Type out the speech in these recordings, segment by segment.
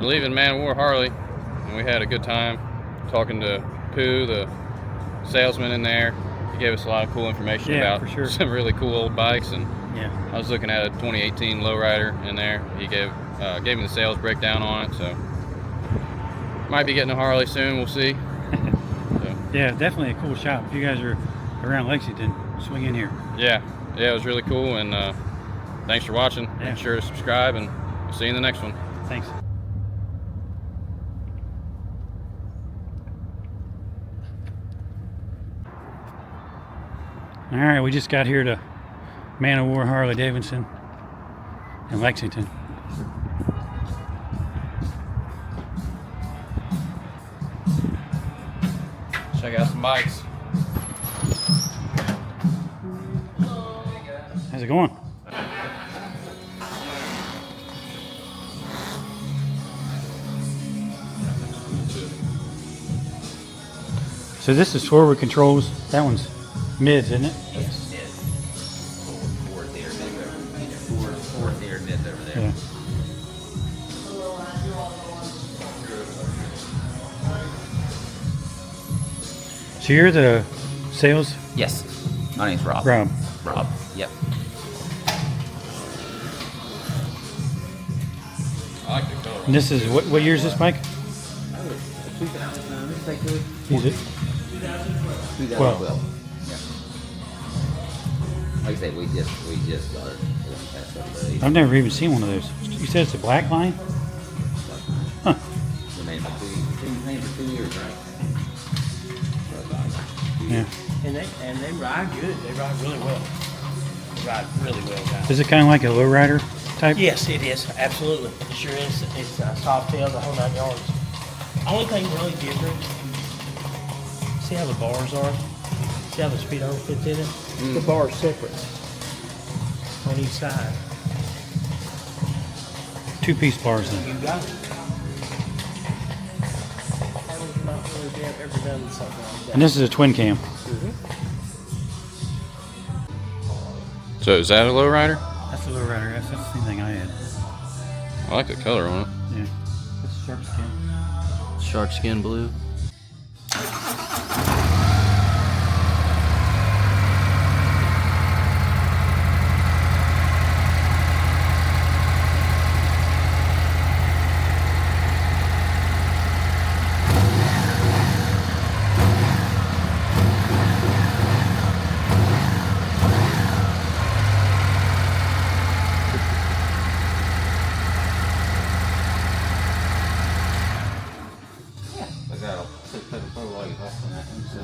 leaving Man of War Harley, and we had a good time talking to Pooh, the salesman in there. He gave us a lot of cool information about for sure. some really cool old bikes, and yeah, I was looking at a 2018 lowrider in there. He gave me the sales breakdown on it, so might be getting a Harley soon. We'll see. So. Yeah, definitely a cool shop. If you guys are around Lexington, swing in here. Yeah, it was really cool, and thanks for watching. Yeah. Make sure to subscribe, and we'll see you in the next one. Thanks. All right, we just got here to Man of War Harley-Davidson in Lexington. Check out some bikes. How's it going? So this is forward controls. That one's mids, isn't it? Yes, mid. Forward there, mid over. Forward there, mid over there. Yeah. So you're the sales? Yes. My name's Rob. Rob. Rob. Yep. I like the color. And this is, what year is this bike? 2000, let's say good. Is it? 2012. Yeah. Like I say, we just got it. Past couple days. I've never even seen one of those. You said it's a black line? Huh. Remained for 2 years, right? Yeah. And they ride good. They ride really well. They ride really well, guys. Is it kind of like a lowrider type? Yes, it is. Absolutely. It sure is. It's soft tail, the whole 9 yards. Only thing really different, see how the bars are? See how the speedometer fits in it? The bar is separate on each side. Two-piece bars then. You got it. I would not really have ever done something like that. And this is a twin cam. So is that a lowrider? That's a lowrider. That's the same thing I had. I like the color on it. Yeah. That's sharp skin. Shark skin blue.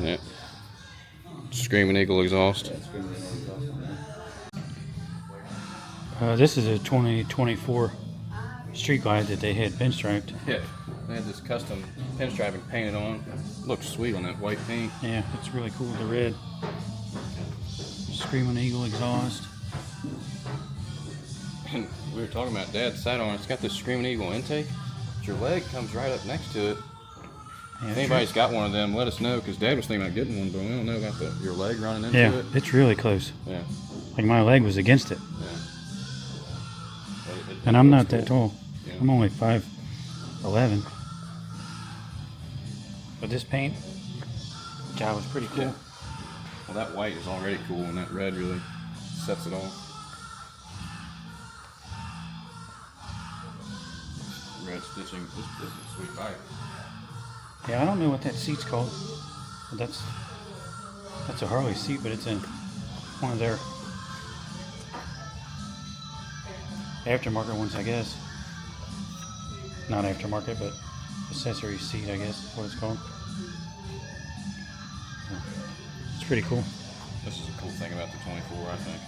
Yeah. Screaming Eagle exhaust. This is a 2024 Street Glide that they had pinstriped. Yeah, they had this custom pinstriping painted on. Looks sweet on that white paint. Yeah, it's really cool. The red. Screaming Eagle exhaust. And we were talking about Dad sat on it. It's got this Screaming Eagle intake. But your leg comes right up next to it. Yeah, If anybody's got one of them, let us know, because Dad was thinking about getting one, but we don't know about your leg running into yeah, it. it's really close. Yeah. Like my leg was against it. Yeah. And I'm not Cool. that tall. Yeah. I'm only 5'11". But this paint job was pretty cool. Yeah. Well, that white is already cool, and that red really sets it off. Red stitching. This is a sweet bike. Yeah, I don't know what that seat's called. But that's a Harley seat, but it's in one of their aftermarket ones, I guess. Not aftermarket, but accessory seat, I guess is what it's called. So, it's pretty cool. This is a cool thing about the 24, I think.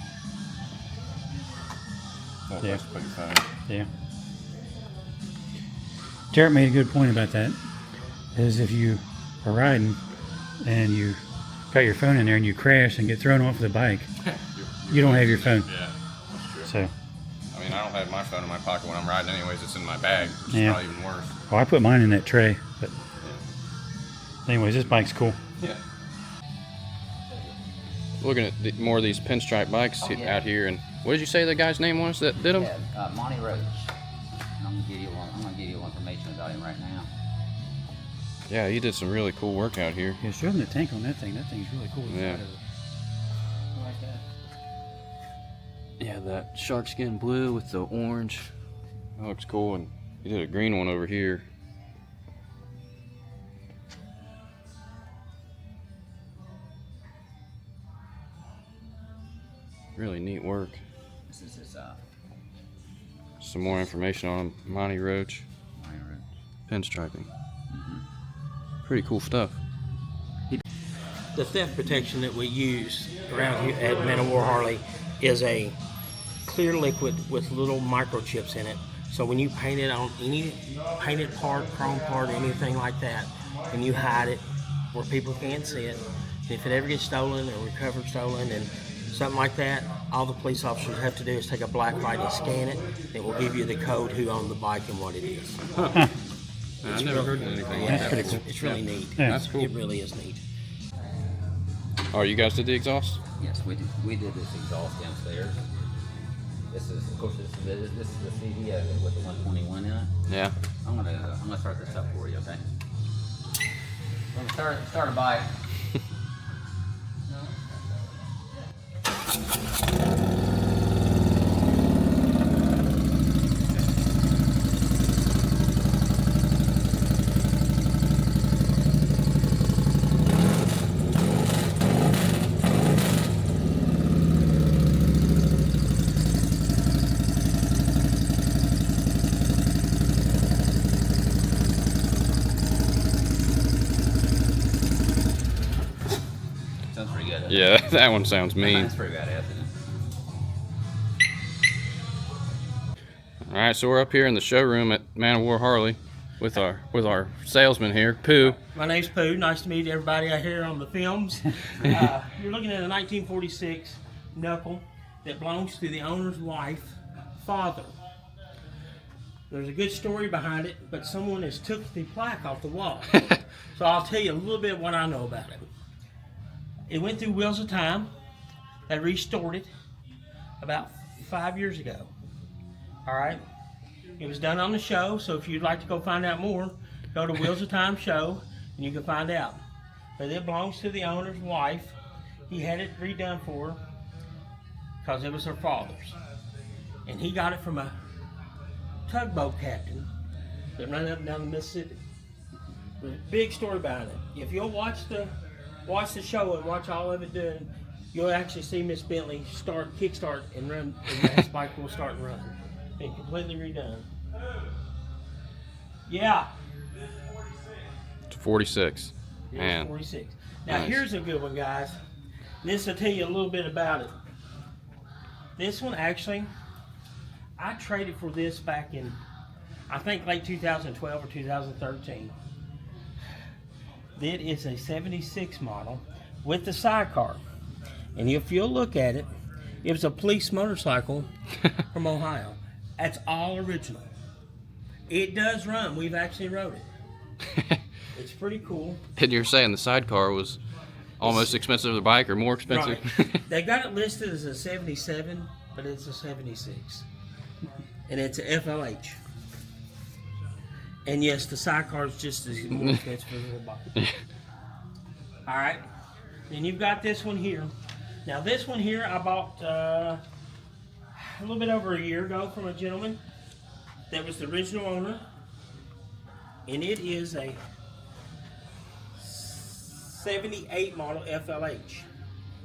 More Yeah. place to put your phone. Yeah. Jarrett made a good point about that. Is if you are riding and you got your phone in there and you crash and get thrown off the bike, you don't have your phone. Yeah, that's true. So, I mean, I don't have my phone in my pocket when I'm riding anyways. It's in my bag, which Yeah. is probably even worse. well, I put mine in that tray. But anyways, this bike's cool. Yeah. Looking at more of these pinstripe bikes Oh, yeah. out here, and what did you say the guy's name was that did them? Yeah, Monty Roach. I'm gonna give you information about him right now. Yeah, he did some really cool work out here. Yeah, show them the tank on that thing. That thing's really cool. Yeah. I like that. Yeah, that shark skin blue with the orange. That looks cool, and he did a green one over here. Really neat work. This is his Some more information on him. Monty Roach, minor. pinstriping. Pretty cool stuff. The theft protection that we use around here at Man of War Harley is a clear liquid with little microchips in it. So when you paint it on any painted part, chrome part, anything like that, and you hide it where people can't see it, and if it ever gets stolen or recovered stolen and something like that, all the police officers have to do is take a black light and scan it. It will give you the code, who owned the bike, and what it is. Huh. I've never heard of anything like that. It's really neat. Yeah. That's cool. It really is neat. Oh, you guys did the exhaust? Yes, we did this exhaust downstairs. This is, of course, this is the CD of it with the 121 in it. Yeah. I'm gonna start this up for you, okay? I'm gonna start a bike. Sounds pretty good. doesn't it? Yeah, that one sounds mean. That's pretty badass, isn't it? All right, so we're up here in the showroom at Man of War Harley with our salesman here, Pooh. My name's Pooh. Nice to meet everybody out here on the films. You're looking at a 1946 knuckle that belongs to the owner's wife, father. There's a good story behind it, but someone has took the plaque off the wall. So I'll tell you a little bit what I know about it. It went through Wheels of Time. They restored it about 5 years ago. All right. It was done on the show, so if you'd like to go find out more, go to Wheels of Time show and you can find out. But it belongs to the owner's wife. He had it redone for her because it was her father's. And he got it from a tugboat captain that ran up and down the Mississippi. There's a big story behind it. If you'll watch the show and watch all of it done, you'll actually see Miss Bentley kickstart and run, and that bike will start and run. Been completely redone. Yeah. It's 46. It was Man. 46. Now Nice. here's a good one, guys. This will tell you a little bit about it. This one actually, I traded for this back in, I think late 2012 or 2013. It is a 76 model with the sidecar. And if you'll look at it, it was a police motorcycle from Ohio. That's all original. It does run. We've actually rode it. It's pretty cool. And you're saying the sidecar was almost expensive as a bike or more expensive? Right. They got it listed as a 77, but it's a 76. And it's a FLH. And yes, the sidecar is just as more expensive as a bike. All right. Then you've got this one here. Now this one here I bought a little bit over a year ago from a gentleman that was the original owner. And it is a 78 model FLH.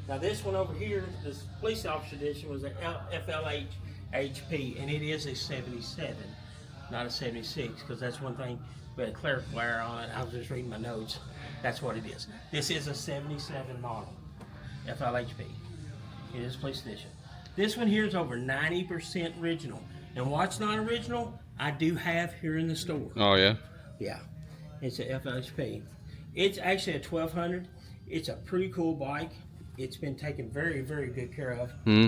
Now this one over here, this police officer edition, was a FLH HP, and it is a 77, not a 76, because that's one thing. We had a clarifier on it. I was just reading my notes. That's what it is. This is a 77 model FLHP. It is police edition. This one here is over 90% original. And what's not original, I do have here in the store. Oh, yeah? Yeah, it's a FLHP. It's actually a 1200. It's a pretty cool bike. It's been taken very, very good care of. Hmm?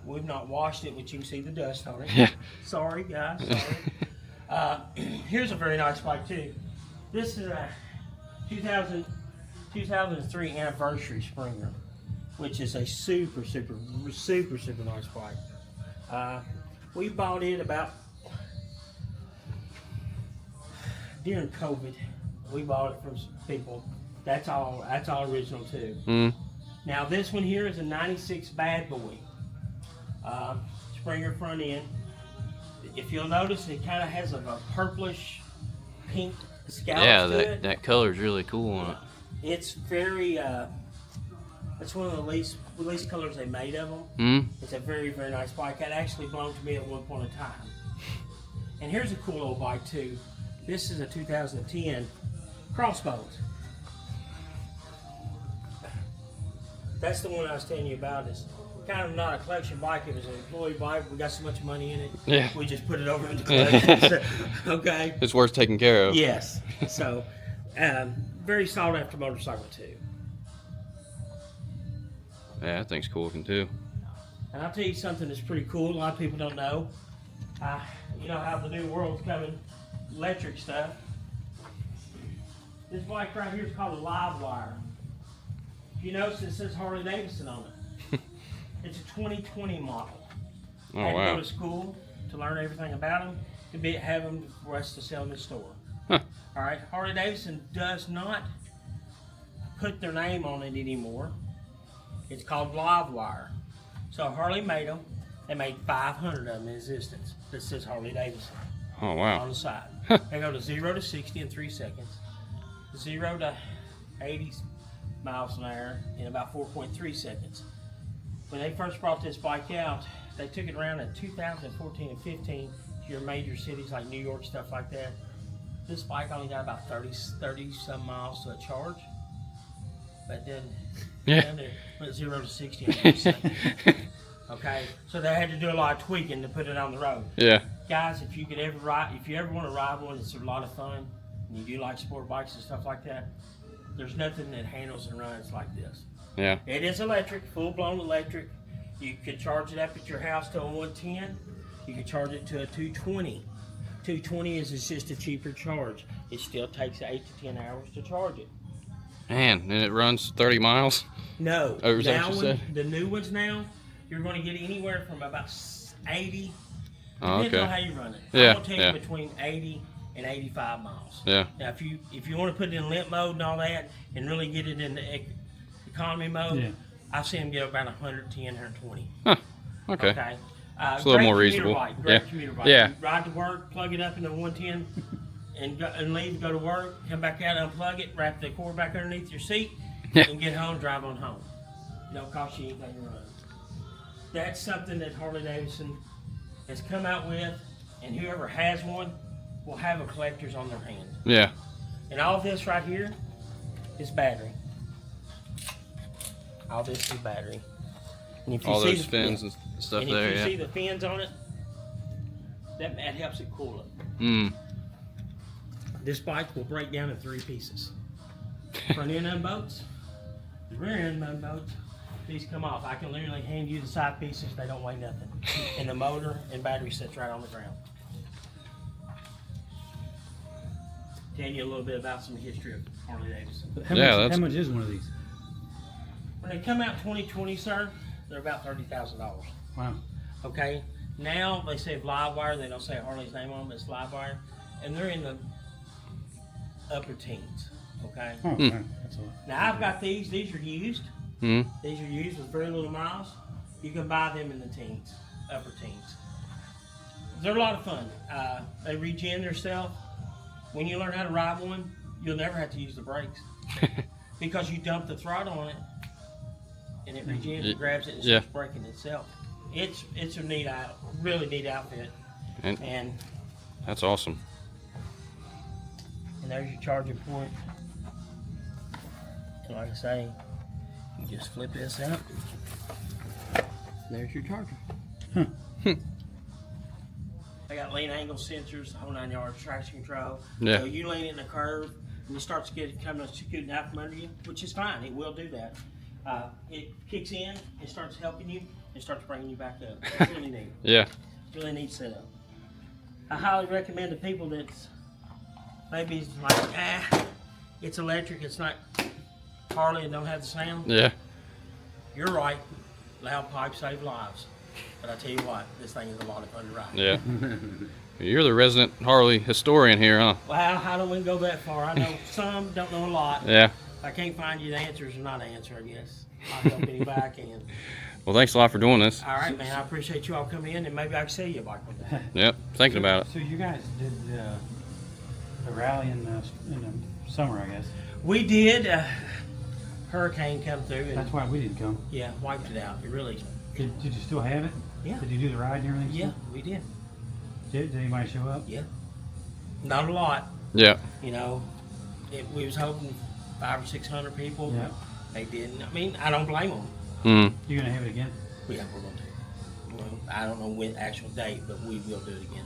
We've not washed it, but you can see the dust on it. Yeah. Sorry, guys. Sorry. Here's a very nice bike too. This is a 2003 anniversary Springer, which is a super, super, super, super nice bike. We bought it about during COVID, we bought it from some people. That's all original too. Mm. Now this one here is a 96 Bad Boy. Springer front end. If you'll notice, it kind of has a purplish pink scallop Yeah, to it. that color's really cool on it. It's very, it's one of the least colors they made of them. Mm. It's a very, very nice bike. It actually belonged to me at one point in time. And here's a cool old bike too. This is a 2010 Crossbones. That's the one I was telling you about. It's kind of not a collection bike. It was an employee bike. We got so much money in it. Yeah. We just put it over into collection. Okay. It's worth taking care of. Yes. So, very sought after motorcycle too. Yeah, that thing's cool looking too. And I'll tell you something that's pretty cool. A lot of people don't know. You know how the new world's coming, electric stuff. This bike right here is called a Live Wire. You notice it says Harley-Davidson on it. It's a 2020 model. Oh, I had to wow. go to school to learn everything about them, to have them for us to sell in the store. Huh. All right, Harley-Davidson does not put their name on it anymore. It's called Live Wire. So Harley made them. They made 500 of them in existence that says Harley-Davidson Oh, on wow. the side. They go to 0 to 60 in 3 seconds. 0 to 80 miles an hour in about 4.3 seconds. When they first brought this bike out, they took it around in 2014 and 15 to your major cities like New York, stuff like that. This bike only got about 30 some miles to a charge. But then it went 0 to 60 in 3 seconds. Okay, so they had to do a lot of tweaking to put it on the road. Yeah. Guys, if you ever want to ride one, it's a lot of fun, and you do like sport bikes and stuff like that, there's nothing that handles and runs like this. Yeah. It is electric, full-blown electric. You could charge it up at your house to a 110. You could charge it to a 220. 220 is just a cheaper charge. It still takes 8 to 10 hours to charge it. Man, and it runs 30 miles? No. Oh, is that now what you said? the new ones now, you're going to get anywhere from about 80. Oh, Depends okay. on how you run it. Yeah, I'm going to take yeah. it between 80 and 85 miles. Yeah. Now, if you want to put it in limp mode and all that, and really get it in the economy mode, Yeah. I've seen them get about 110, 120. Huh. Okay. Okay. It's a little great more commuter reasonable. Bike, great Yeah. commuter bike. Yeah. You ride to work, plug it up in the 110, and leave, go to work, come back out, unplug it, wrap the cord back underneath your seat, Yeah. and get home, drive on home. It don't cost you anything to run. That's something that Harley-Davidson has come out with, and whoever has one will have a collector's on their hand. Yeah. And all this right here is battery. All this is battery. And if you All see those the fins and stuff and there, if you yeah. see the fins on it, that helps it cool it. Mm. This bike will break down in 3 pieces. Front end unbolts, the rear end unbolts. These come off. I can literally hand you the side pieces. They don't weigh nothing. And the motor and battery sits right on the ground. Tell you a little bit about some history of Harley-Davidson. How much is one of these? When they come out 2020, sir, they're about $30,000. Wow. Okay. Now they say live wire. They don't say Harley's name on them. It's live wire, and they're in the upper teens. Okay. Oh, wow. That's a lot. Now I've got these. These are used. Mm. These are used with very little miles. You can buy them in the teens, upper teens. They're a lot of fun. They regen themselves. When you learn how to ride one, you'll never have to use the brakes because you dump the throttle on it, and it regens and grabs it and Yeah. starts braking itself. It's a really neat outfit, and That's awesome. there's your charging point. And like I say, you just flip this out. There's your charger. Huh. They got lean angle sensors, whole 9 yards, traction control. Yeah. So you lean it in a curve, and it starts scooting out from under you, which is fine. It will do that. It kicks in, it starts helping you, it starts bringing you back up. It's really neat. Yeah. Really neat setup. I highly recommend to people that's maybe like, it's electric, it's not Harley and don't have the sound. Yeah. You're right. Loud pipes save lives. But I tell you what, this thing is a lot of fun to ride. Yeah. You're the resident Harley historian here, huh? Well, I don't want to go that far. I know some, don't know a lot. Yeah. If I can't find you the answers or not answer, I guess. I'll help anybody I can. Well, thanks a lot for doing this. All right, man. I appreciate you all coming in, and maybe I can see you a bike one day. Yep, thinking about it. So you guys did the rally in the summer, I guess. We did. Hurricane come through, and That's why we didn't come. yeah, wiped it out. It really. Did you still have it? Yeah. Did you do the ride and everything? Yeah, still? we did. Did anybody show up? Yeah. Not a lot. Yeah. You know, we was hoping 500 or 600 people. Yeah. They didn't. I mean, I don't blame them. Mm. You gonna have it again? Yeah, we're gonna do it. Well, I don't know when actual date, but we will do it again.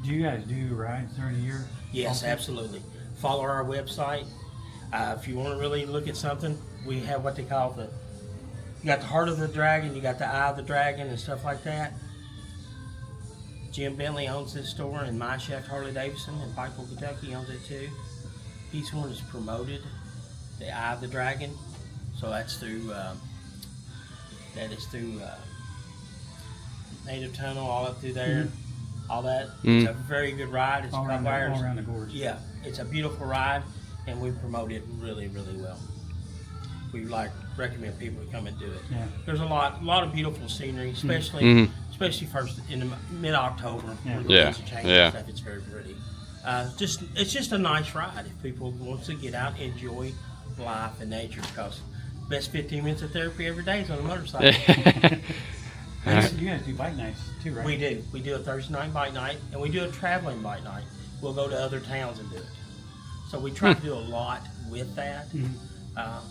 Do you guys do rides during the year? Yes, also? absolutely. Follow our website. If you want to really look at something, we have what they call you got the heart of the dragon, you got the eye of the dragon, and stuff like that. Jim Bentley owns this store, and my chef Harley-Davidson in Pikeville, Kentucky owns it too. He's the one that's promoted the eye of the dragon, so that's through Native Tunnel, all up through there, all that. It's a very good ride. It's all around, all all around the gorge. Yeah, it's a beautiful ride, and we promote it really, really well. We recommend people to come and do it. Yeah. There's a lot of beautiful scenery, especially first in the mid-October. Yeah. When the Yeah. leaves are changing Yeah. and stuff. It's very pretty. It's just a nice ride if people want to get out, enjoy life and nature. Because best 15 minutes of therapy every day is on a motorcycle. You guys do bike nights too, right? We do. We do a Thursday night bike night, and we do a traveling bike night. We'll go to other towns and do it. So we try to do a lot with that.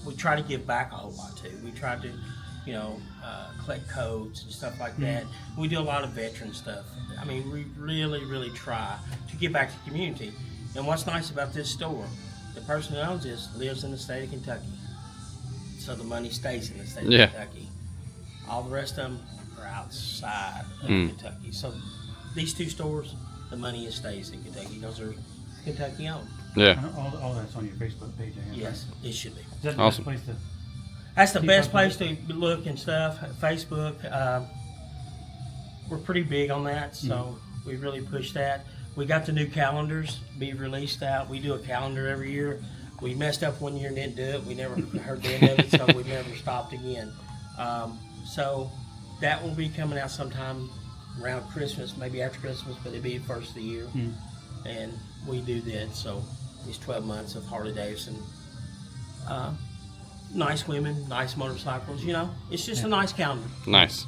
We try to give back a whole lot too. We try to, collect codes and stuff like that. We do a lot of veteran stuff. I mean, we really, really try to give back to the community. And what's nice about this store, the person who owns this lives in the state of Kentucky. So the money stays in the state of Kentucky. All the rest of them are outside of Kentucky. So these two stores, the money stays in Kentucky because they're Kentucky owned. Yeah. All that's on your Facebook page, I guess. Yes, it should be. Is that the Awesome. best place to? That's the Keep best up place with to look and stuff. Facebook, we're pretty big on that, so we really push that. We got the new calendars be released out. We do a calendar every year. We messed up one year and didn't do it. We never heard the end of it, so we never stopped again. So that will be coming out sometime around Christmas, maybe after Christmas, but it'll be the first of the year. And we do that, so these 12 months of Harley-Davidson. Nice women, nice motorcycles, it's just a nice calendar. Nice.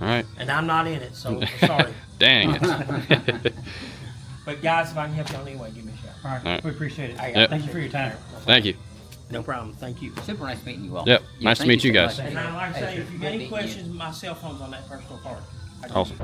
All right. And I'm not in it, so sorry. Dang it. But guys, if I can help you in any way, give me a shout. All right, All right. we appreciate it. Yep. Thank you for your time. Thank you. No problem. Thank you. Super nice meeting you all. Yep, nice to thank meet you so guys. much. And like I say, if you Good got any meeting you. questions, my cell phone's on that personal card. Awesome.